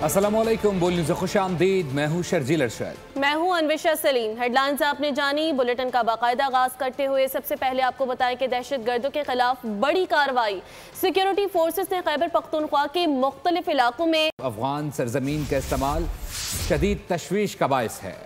अस्सलामुअलैकुम, बोल न्यूज़ खुश आमदीद। मैं हूँ शर्जील अरशद। मैं हूँ अनविशा सलीम। हेडलाइंस आपने जानी। बुलेटिन का बाकायदा आगाज करते हुए सबसे पहले आपको बताएं कि दहशतगर्दों के खिलाफ बड़ी कार्रवाई। सिक्योरिटी फोर्सेस ने खैबर पख्तूनख्वा के मुख्तलिफ इलाकों में अफगान सरजमीन का इस्तेमाल शदीद तशवीश का बायस है।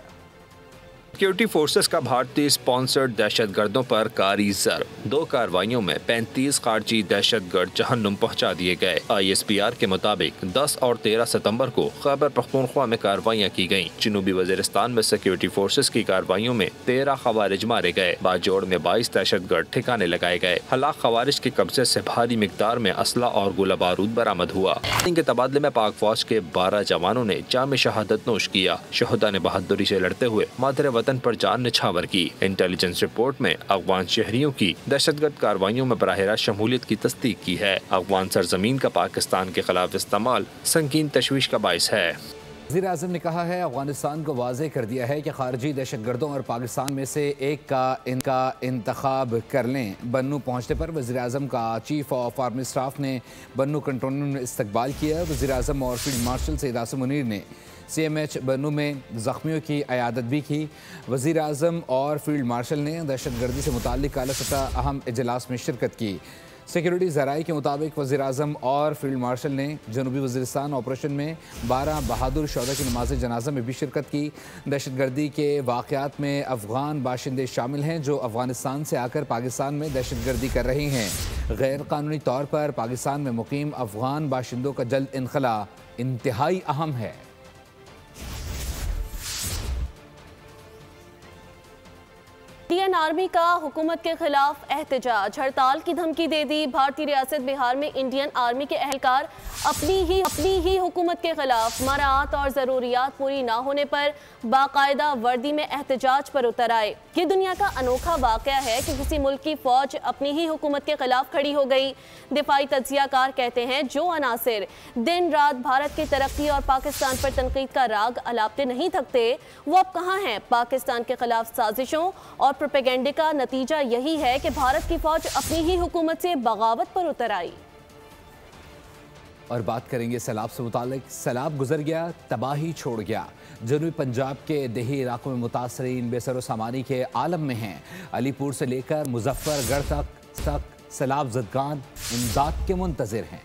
सिक्योरिटी फोर्सेस का भारतीय स्पॉन्सर्ड दहशतगर्दों पर कारी ज़र्ब। 2 कार्रवाइयों में 35 खारजी दहशतगर्द जहन्नुम पहुंचा दिए गए। ISPR के मुताबिक 10 और 13 सितंबर को खैबर पख्तूनख्वा में कार्रवाइयाँ की गयी। जनूबी वजीरिस्तान में सिक्योरिटी फोर्सेस की कार्रवाइयों में 13 खवारिज मारे गए। बाजोड़ में 22 दहशतगर्द ठिकाने लगाए गए। हलाक खवारिज के कब्जे से भारी मिकदार में असला और गोला बारूद बरामद हुआ। इनके तबादले में पाक फौज के 12 जवानों ने जाम शहादत नोश किया। शहदा ने बहादुरी से लड़ते हुए मादरे वतन पर जान निछावर की। इंटेलिजेंस रिपोर्ट में अफगान शहरियों की दहशतगर्द कार्रवाइयों में बराह रास्त शमूलियत की तस्दीक की है। अफगान सरजमीन का पाकिस्तान के खिलाफ इस्तेमाल संगीन तशवीश का बायस है। वज़ीर आज़म ने कहा है अफगानिस्तान को वाज़ेह कर दिया है कि खारजी दहशतगर्दों और पाकिस्तान में से एक का इनका इंतखाब कर लें। बन्नू पहुँचने पर वज़ीर आज़म का चीफ ऑफ आर्मी स्टाफ ने बन्नू कंट्रोल में इस्तकबाल किया। वज़ीर आज़म और फील्ड मार्शल सैयद आसिम मुनीर ने CMH बन्नू में ज़ख्मियों की अयादत भी की। वज़ीर आज़म और फील्ड मार्शल ने दहशतगर्दी से मुताल्लिक़ आला सतह अहम इजलास में शिरकत की। सिक्योरिटी ज़राए के मुताबिक वज़ीर आज़म और फील्ड मार्शल ने जनूबी वज़ीरिस्तान ऑपरेशन में 12 बहादुर शोहदा की नमाज जनाजा में भी शिरकत की। दहशतगर्दी के वाक़यात में अफ़गान बाशिंदे शामिल हैं जो अफ़गानिस्तान से आकर पाकिस्तान में दहशतगर्दी कर रहे हैं। गैर कानूनी तौर पर पाकिस्तान में मुकीम अफ़गान बाशिंदों का जल्द इनखला इंतहाई अहम है। इंडियन आर्मी का हुकूमत के खिलाफ एहतजाज। हड़ताल की धमकी दे दी। भारतीय रियासत बिहार में इंडियन आर्मी के एहलकार अपनी ही हुकूमत के खिलाफ मराआत और ज़रूरियात पूरी ना होने पर बाकायदा वर्दी में एहतजाज पर उतर आए। ये दुनिया का अनोखा वाक़या है कि किसी मुल्क की फौज अपनी ही हुकूमत के खिलाफ खड़ी हो गई। दिफाई तज्जियाकार कहते हैं जो अनासिर दिन रात भारत की तरक्की और पाकिस्तान पर तनकीद का राग अलापते नहीं थकते वो अब कहाँ हैं। पाकिस्तान के खिलाफ साजिशों और प्रोपेगेंडे का नतीजा यही है कि भारत की फौज अपनी ही हुकूमत से बगावत पर उतर आई। और बात करेंगे सैलाब से मुतालिक। सैलाब गुजर गया, तबाही छोड़ गया। जनूबी पंजाब के देही इलाकों में मुतासरीन बेसरो सामानी के आलम में हैं। अलीपुर से लेकर मुजफ्फरगढ़ तक सैलाब ज़दगान इमदाद के मुंतज़िर हैं।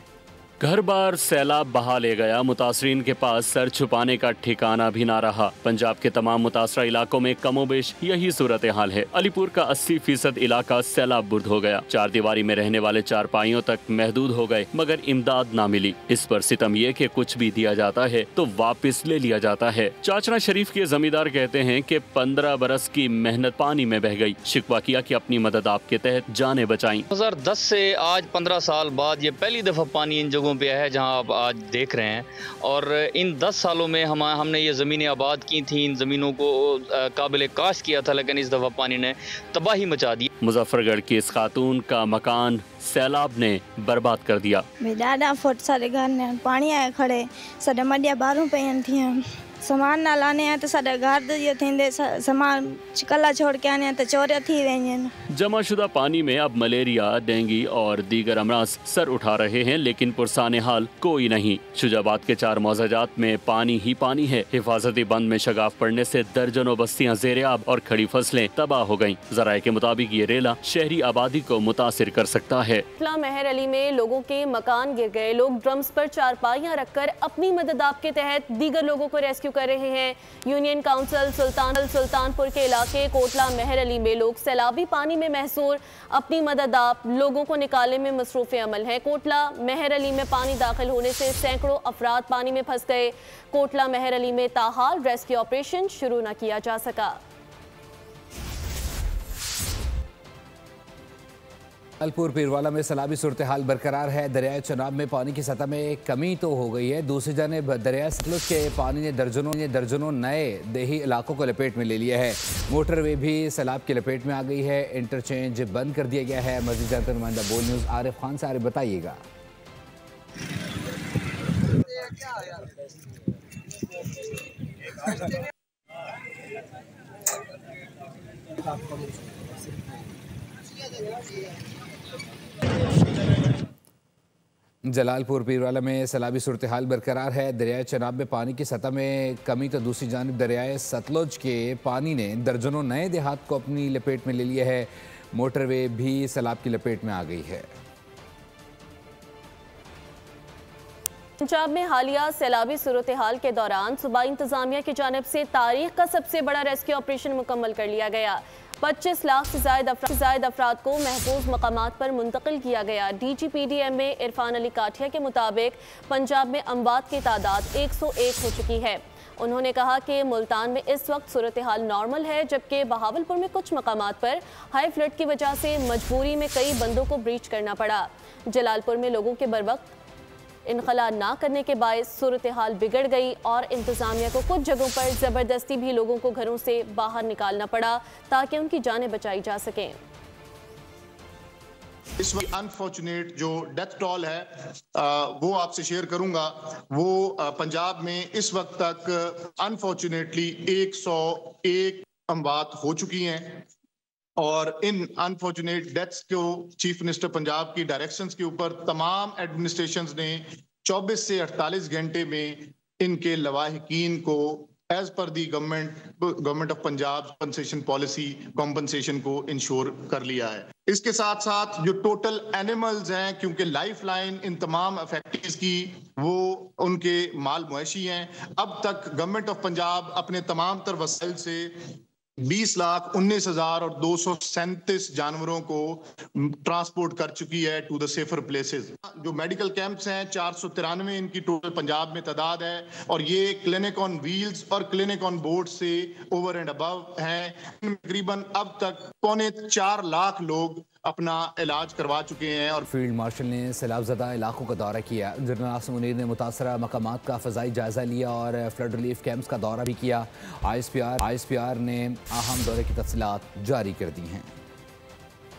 घर बार सैलाब बहा ले गया। मुतासरीन के पास सर छुपाने का ठिकाना भी ना रहा। पंजाब के तमाम मुतासरा इलाकों में कमोबेश यही सूरत हाल है। अलीपुर का 80% इलाका सैलाब बुर्द हो गया। 4 दीवारी में रहने वाले चारपाइयों तक महदूद हो गए मगर इमदाद ना मिली। इस पर सितम ये कि कुछ भी दिया जाता है तो वापस ले लिया जाता है। चाचना शरीफ के जमींदार कहते हैं कि 15 बरस की मेहनत पानी में बह गई। शिकवा किया कि अपनी मदद आपके तहत जाने बचाई। 2010 से आज 15 साल बाद ये पहली दफा पानी इन जगहों पे है जहां आप आज देख रहे हैं। और इन 10 सालों में हमने ये ज़मीनें आबाद की थी, इन ज़मीनों को काबिल काश्त किया था, लेकिन इस दफ़ा पानी ने तबाही मचा दी। मुजफ्फरगढ़ की इस खातून का मकान सैलाब ने बर्बाद कर दिया। ॾाढा फुट सारे घर ने पानी आए खड़े साडे मडिया बारूं पयन थी। सामान ना लाने हैं तो साडे घर ये थींदे सामान चिकला छोड़ के आने तो चोरियां थी वेंजन। जमाशुदा पानी में अब मलेरिया, डेंगू और दीगर अमराज सर उठा रहे हैं लेकिन पुरसाने हाल कोई नहीं। शुजाबाद के 4 मौजाजात में पानी ही पानी है। हिफाजती बंद में शगाफ पड़ने से दर्जनों बस्तियां ज़ेर-ए-आब और खड़ी फसलें तबाह हो गयी। ज़राए के मुताबिक ये रेला शहरी आबादी को मुतासिर कर सकता है। महर अली में लोगों के मकान गिर गए। लोग ड्रम्स पर चारपाइयां रखकर अपनी मदद आपके तहत दीगर लोगों को रेस्क्यू कर रहे हैं। यूनियन काउंसिल सुल्तानपुर के इलाके कोटला महर अली में लोग सैलाबी पानी में महसूर अपनी मदद आप लोगों को निकालने में मसरूफ़ अमल है। कोटला महर अली में पानी दाखिल होने से सैकड़ों अफराद पानी में फंस गए। कोटला महर अली में ताहाल रेस्क्यू ऑपरेशन शुरू न किया जा सका। अलीपुर पीरवाला में सैलाबी सूरत हाल बरकरार है। दरियाए चनाब में पानी की सतह में कमी तो हो गई है, दूसरी जानिब दरिया सतलुज के पानी ने दर्जनों नए देही इलाकों को लपेट में ले लिया है। मोटरवे भी सैलाब की लपेट में आ गई है। इंटरचेंज बंद कर दिया गया है। मज़ीद जानकर नुमाइंदा बोल न्यूज़ आरिफ खान से बताइएगा। जलालपुर पीरवाला में सैलाबी सूरत हाल बरकरार है। दरियाए चनाब में पानी की सतह में कमी तो दूसरी जानिब दरियाए सतलुज के पानी ने दर्जनों नए देहात को अपनी लपेट में ले लिया है। मोटरवे भी सैलाब की लपेट में आ गई है। पंजाब में हालिया सैलाबी सूरत हाल के दौरान सूबाई इंतजामिया की जानिब से तारीख का सबसे बड़ा रेस्क्यू ऑपरेशन मुकम्मल कर लिया गया। 25 लाख से जायद अफराद को महफूज मकामात पर मुंतकिल किया गया। DGPDM इरफान अली काठिया के मुताबिक पंजाब में अमवात की तादाद 101 हो चुकी है। उन्होंने कहा कि मुल्तान में इस वक्त सूरत हाल नॉर्मल है, जबकि बहावलपुर में कुछ मकामात पर हाई फ्लड की वजह से मजबूरी में कई बंदों को ब्रीच करना पड़ा। जलालपुर में लोगों के बरवक्त इनखला ना करने के बायस सूरत हाल बिगड़ गई और इंतजामिया को कुछ जगहों पर ज़बरदस्ती भी लोगों को घरों से बाहर निकालना पड़ा ताकि उनकी जानें बचाई जा सकें। इस वक्त अनफॉर्चुनेट जो डेथ टॉल है वो आपसे शेयर करूंगा। वो पंजाब में इस वक्त तक अनफॉर्चुनेटली 101 अमवात हो चुकी हैं और इन अनफॉर्चुनेट डेथ्स को चीफ मिनिस्टर पंजाब की डायरेक्शंस के ऊपर तमाम एडमिनिस्ट्रेशंस ने 24 से 48 घंटे में इनके लवाहिकीन को एज पर the government of Punjab compensation policy compensation को इंश्योर कर लिया है। इसके साथ साथ जो टोटल एनिमल्स हैं, क्योंकि लाइफ लाइन इन तमाम अफेक्टेड की वो उनके माल मुआशी हैं, अब तक गवर्नमेंट ऑफ पंजाब अपने तमाम तर वसाइल से 20,19,237 जानवरों को ट्रांसपोर्ट कर चुकी है टू द सेफर प्लेसेस। जो मेडिकल कैंप्स हैं 493 इनकी टोटल पंजाब में तादाद है और ये क्लिनिक ऑन व्हील्स और क्लिनिक ऑन बोर्ड से ओवर एंड अबव हैं। तकरीबन अब तक 4.25 लाख लोग अपना इलाज करवा चुके हैं। और फील्ड मार्शल ने सैलाबज़दा इलाकों का दौरा किया। जनरल आसिम मुनीर ने मुतासरा मकामात का फ़ज़ाई जायज़ा लिया और फ्लड रिलीफ कैंप्स का दौरा भी किया। ISPR ने अहम दौरे की तफसीलात जारी कर दी हैं।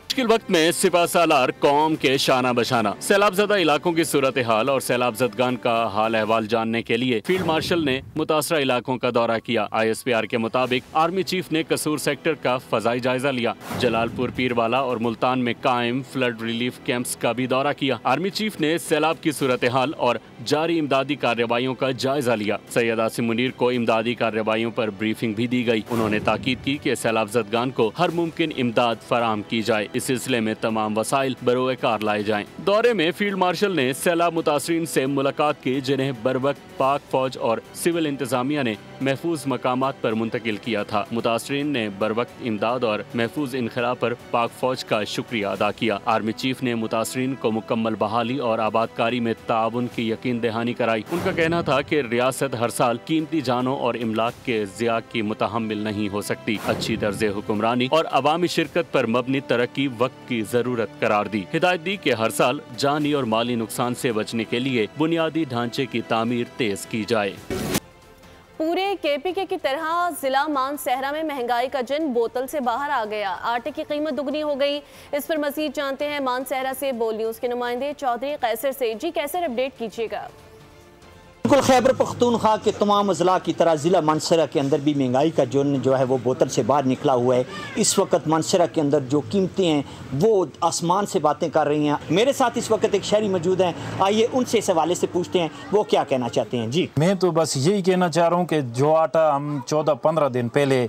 मुश्किल वक्त में सिपा सालार कौम के शाना बशाना। सैलाबज़दा इलाकों की सूरत हाल और सैलाबज़दगान का हाल अहवाल जानने के लिए फील्ड मार्शल ने मुतासरा इलाकों का दौरा किया। ISPR के मुताबिक आर्मी चीफ ने कसूर सेक्टर का फ़ज़ाई जायजा लिया। जलालपुर पीरवाला और मुल्तान में कायम फ्लड रिलीफ कैंप्स का भी दौरा किया। आर्मी चीफ ने सैलाब की सूरत हाल और जारी इमदादी कार्रवाइयों का जायजा लिया। सैयद आसिम मुनीर को इमदादी कार्रवाइयों पर ब्रीफिंग भी दी गई। उन्होंने ताकीद की कि सैलाबज़दगान को हर मुमकिन इमदाद फराहम की जाए। इस सिलसिले में तमाम वसाइल बरोए कार लाए जाएं। दौरे में फील्ड मार्शल ने सैलाब मुतासरीन से मुलाकात की, जिन्हें बरवक्त पाक फौज और सिविल इंतजामिया ने महफूज मकामात पर मुंतकिल किया था। मुतासरीन ने बरवक्त इमदाद और महफूज इनखला पर पाक फौज का शुक्रिया अदा किया। आर्मी चीफ ने मुतासरीन को मुकम्मल बहाली और आबादकारी में ताउन की यकीन दहानी कराई। उनका कहना था कि रियासत हर साल कीमती जानों और इमलाक के ज़िया की मुतहम्मिल नहीं हो सकती। अच्छी तर्ज हुक्मरानी और अवामी शिरकत पर मबनी तरक्की वक्त की जरूरत करार दी। हिदायत दी कि हर साल जानी और माली नुकसान से बचने के लिए बुनियादी ढांचे की तामीर तेज की जाए। पूरे KPK की तरह जिला मानसहरा में महंगाई का जिन बोतल से बाहर आ गया। आटे की कीमत दुगनी हो गई। इस पर मजीद जानते हैं मानसहरा से बोल न्यूज़ के नुमाइंदे चौधरी कैसर से। जी कैसर, अपडेट कीजिएगा। बिल्कुल, खैबर पख्तूनख्वा के तमाम अजला की तरह ज़िला मानसहरा के अंदर भी महंगाई का जो है वो बोतल से बाहर निकला हुआ है। इस वक्त मानसहरा के अंदर जो कीमतें हैं वो आसमान से बातें कर रही हैं। मेरे साथ इस वक्त एक शहरी मौजूद हैं, आइए उनसे इस हवाले से पूछते हैं वो क्या कहना चाहते हैं। जी, मैं तो बस यही कहना चाह रहा हूँ कि जो आटा हम 14-15 दिन पहले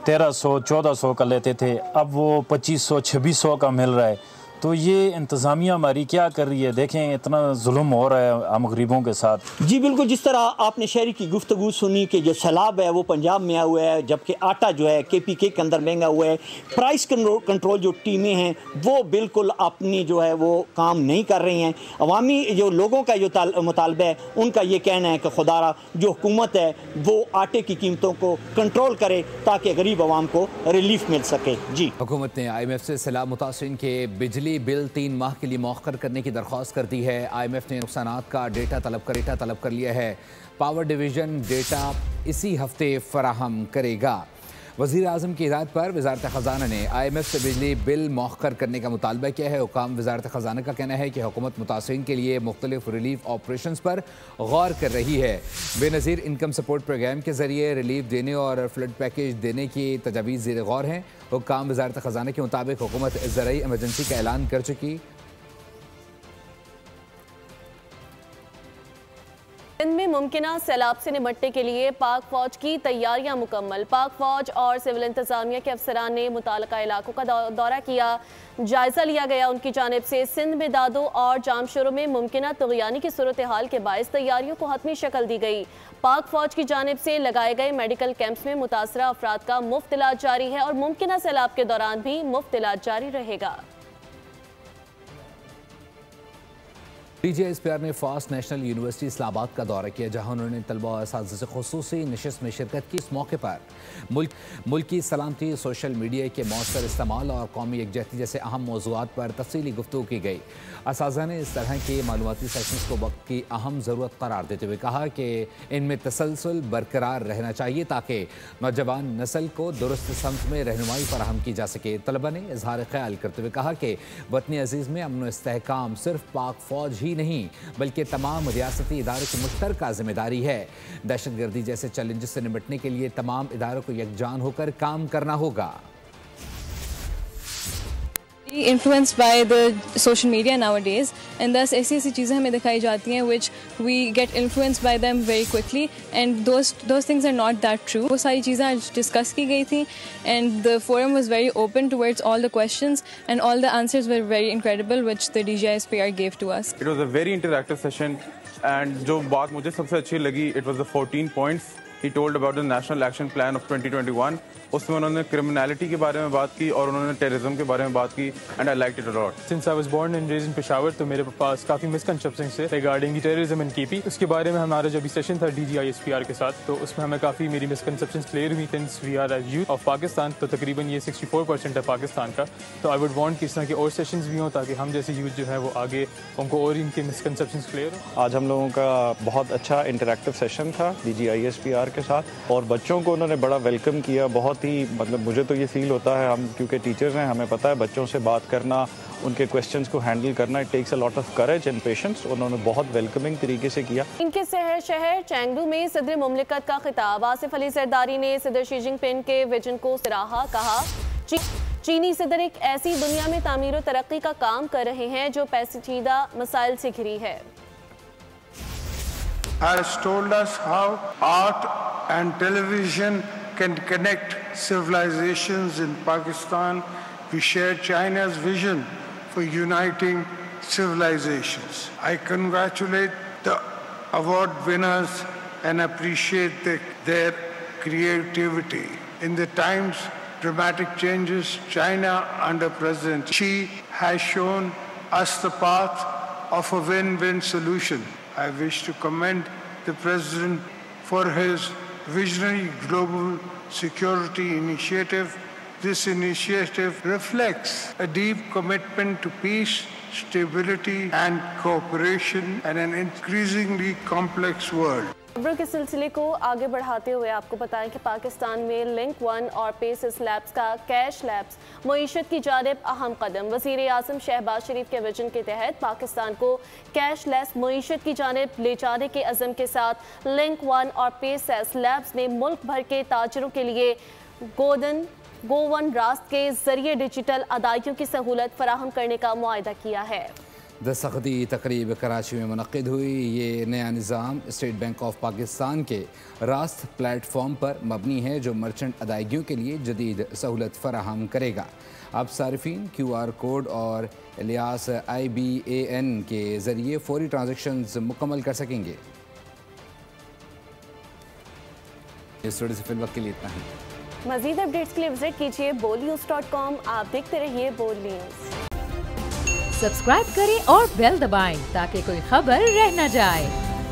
1300-1400 का लेते थे, अब वो 2500-2600 का मिल रहा है। तो ये इंतज़ामिया हमारी क्या कर रही है? देखें, इतना जुल्म हो रहा है आम गरीबों के साथ। जी बिल्कुल, जिस तरह आपने शहरी की गुफ्तगू सुनी कि जो सैलाब है वो पंजाब में आया हुआ है, जबकि आटा जो है KPK के अंदर महंगा हुआ है। प्राइस कंट्रोल जो टीमें हैं वो बिल्कुल अपनी जो है वो काम नहीं कर रही हैं। अवामी जो लोगों का जो मुतालबा है, उनका ये कहना है कि खुदारा जो हुकूमत है वो आटे की कीमतों को कंट्रोल करे ताकि गरीब आवाम को रिलीफ मिल सके। जी, हुकूमत ने IMF से सैलाब मुतासरीन के बिजली बिल 3 माह के लिए मौखर करने की दरख्वास्त कर दी है। IMF ने नुकसानात का डेटा तलब कर लिया है। पावर डिवीज़न डेटा इसी हफ्ते फराहम करेगा। वज़ीर आज़म की हिदायत पर वज़ारत ख़ज़ाना ने IMF से बिजली बिल मौखर करने का मुतालबा किया है। हुकाम वज़ारत ख़ज़ाना का कहना है कि हुकूमत मुतासरीन के लिए मुख्तलिफ रिलीफ ऑपरेशंस पर गौर कर रही है। बेनज़ीर इनकम सपोर्ट प्रोग्राम के ज़रिए रिलीफ देने और फ्लड पैकेज देने की तजावीज़ ज़ेर गौर हैं। हुकाम वज़ारत ख़ज़ाना के मुताबिक हुकूमत ज़रई एमरजेंसी का ऐलान कर चुकी। सिंध में मुमकिना सैलाब से निपटने के लिए पाक फौज की तैयारियां मुकम्मल। पाक फौज और सिविल इंतजामिया के अफसरान ने मुताल्लिका इलाकों का दौरा किया, जायजा लिया गया। उनकी जानिब से सिंध में दादो और जामशोरों में मुमकिना तुग़यानी की सूरत हाल के बायस तैयारियों को हतमी शक्ल दी गई। पाक फौज की जानिब से लगाए गए मेडिकल कैंप्स में मुतासरा अफराद का मुफ्त इलाज जारी है और मुमकिना सैलाब के दौरान भी मुफ्त इलाज जारी रहेगा। DGISPR ने फास्ट नेशनल यूनिवर्सिटी इस्लामाबाद का दौरा किया, जहां उन्होंने तलबा और असातिज़ा से खुसूसी नशिस्त में शिरकत की। इस मौके पर मुल्क की सलामती, सोशल मीडिया के मौसर इस्तेमाल और कौमी यकजहती जैसे अहम मौज़ूआत पर तफसीली गुफ्तगू की गई। असातिज़ा ने इस तरह के मालूमाती सेशंस को वक्त की अहम ज़रूरत करार देते हुए कहा कि इनमें तसलसल बरकरार रहना चाहिए ताकि नौजवान नस्ल को दुरुस्त समत में रहनुमाई फराहम की जा सके। तलबा ने इजहार ख्याल करते हुए कहा कि वतन अजीज़ में अमन व इस्तेहकाम सिर्फ पाक फौज ही नहीं बल्कि तमाम रियासती इदारों की मुश्तरका जिम्मेदारी है। दहशतगर्दी जैसे चैलेंजेस से निपटने के लिए तमाम इदारों को यकजान होकर काम करना होगा। Influenced by the social media nowadays, and thus ऐसी चीज़ें हमें दिखाई जाती हैं which we get influenced by them very quickly, and those things are not that true. वो सारी चीज़ें आज डिस्कस की गई थी, and the forum was very open towards all the questions, and all the answers were very incredible which the DGISPR gave to us. It was a very interactive session, and जो बात मुझे सबसे अच्छी लगी, it was the 14 points he told about the National Action Plan of 2021. उसमें उन्होंने criminality के बारे में बात की और उन्होंने टेररिज्म के बारे में बात की, and I liked it a lot. Since I was born and raised in Peshawar, तो मेरे पास काफ़ी मिसकंसेप्शंस थे रिगार्डिंग टेररिज्म एंड केपी। उसके बारे में हमारा जो भी सेशन था DGISPR के साथ, तो उसमें हमें काफ़ी मेरी मिसकंसेप्शंस क्लियर हुई। Since we are youth of Pakistan, तो तकरीबन ये 64% है पाकिस्तान का, तो आई वुड वांट कि इस तरह के और सेशंस भी हों ताकि हम जैसे यूथ जो है वो आगे उनको और इनके मिसकंसेप्शंस क्लियर हो। आज हम लोगों का बहुत अच्छा इंटरैक्टिव सेशन था DGISPR के साथ, और बच्चों को उन्होंने बड़ा वेलकम किया। बहुत ही मतलब मुझे तो ये फील होता है, हम क्योंकि टीचर्स हैं, हमें पता है बच्चों से बात करना, उनके क्वेश्चंस को हैंडल करना, it takes a lot of courage and patience. उन्होंने बहुत वेलकमिंग तरीके से किया। इनके शहर चेंगडू में सदर मुमलिकत का खिताब। आसिफ अली जरदारी ने सदर शी जिनपिंग के विजन को सराहा। कहा चीनी सदर एक ऐसी दुनिया में तामीर और तरक्की का काम कर रहे हैं जो पेचीदा मसाइल से घिरी है। has told us how art and television can connect civilizations in Pakistan. We share China's vision for uniting civilizations. I congratulate the award winners and appreciate their creativity. In the times dramatic changes, China under President Xi has shown us the path of a win-win solution. I wish to commend the President for his visionary global security initiative. This initiative reflects a deep commitment to peace, stability and cooperation in an increasingly complex world. खबरों के सिलसिले को आगे बढ़ाते हुए आपको बताएं कि पाकिस्तान में लिंक 1 और पेसिस लैब्स का कैश लैब्स मईशत की जानिब अहम कदम। वज़ीर आज़म शहबाज शरीफ के विजन के तहत पाकिस्तान को कैश लेस मईशत की जानिब ले जाने के अज़म के साथ लिंक 1 और पेसिस लैब्स ने मुल्क भर के ताजरों के लिए गोवन रास्त के जरिए डिजिटल अदायगियों की सहूलत फराहम करने का मुआहदा किया है। दस्तखती तकरीब कराची में मुनक़िद हुई। ये नया निज़ाम स्टेट बैंक ऑफ पाकिस्तान के रास्त प्लेटफॉर्म पर मबनी है, जो मर्चेंट अदायगियों के लिए जदीद सहूलत फराहम करेगा। अब सारिफीन QR कोड और इलियास IBAN के ज़रिए फौरी ट्रांजेक्शन्स मुकम्मल कर सकेंगे। इस स्टूडियो से फिलहाल के लिए इतना ही। मज़ीद अपडेट्स के लिए विजिट कीजिए bolnews.com। आप देखते रहिए बोल न्यूज़। सब्सक्राइब करें और बेल दबाएं ताकि कोई खबर रह न जाए।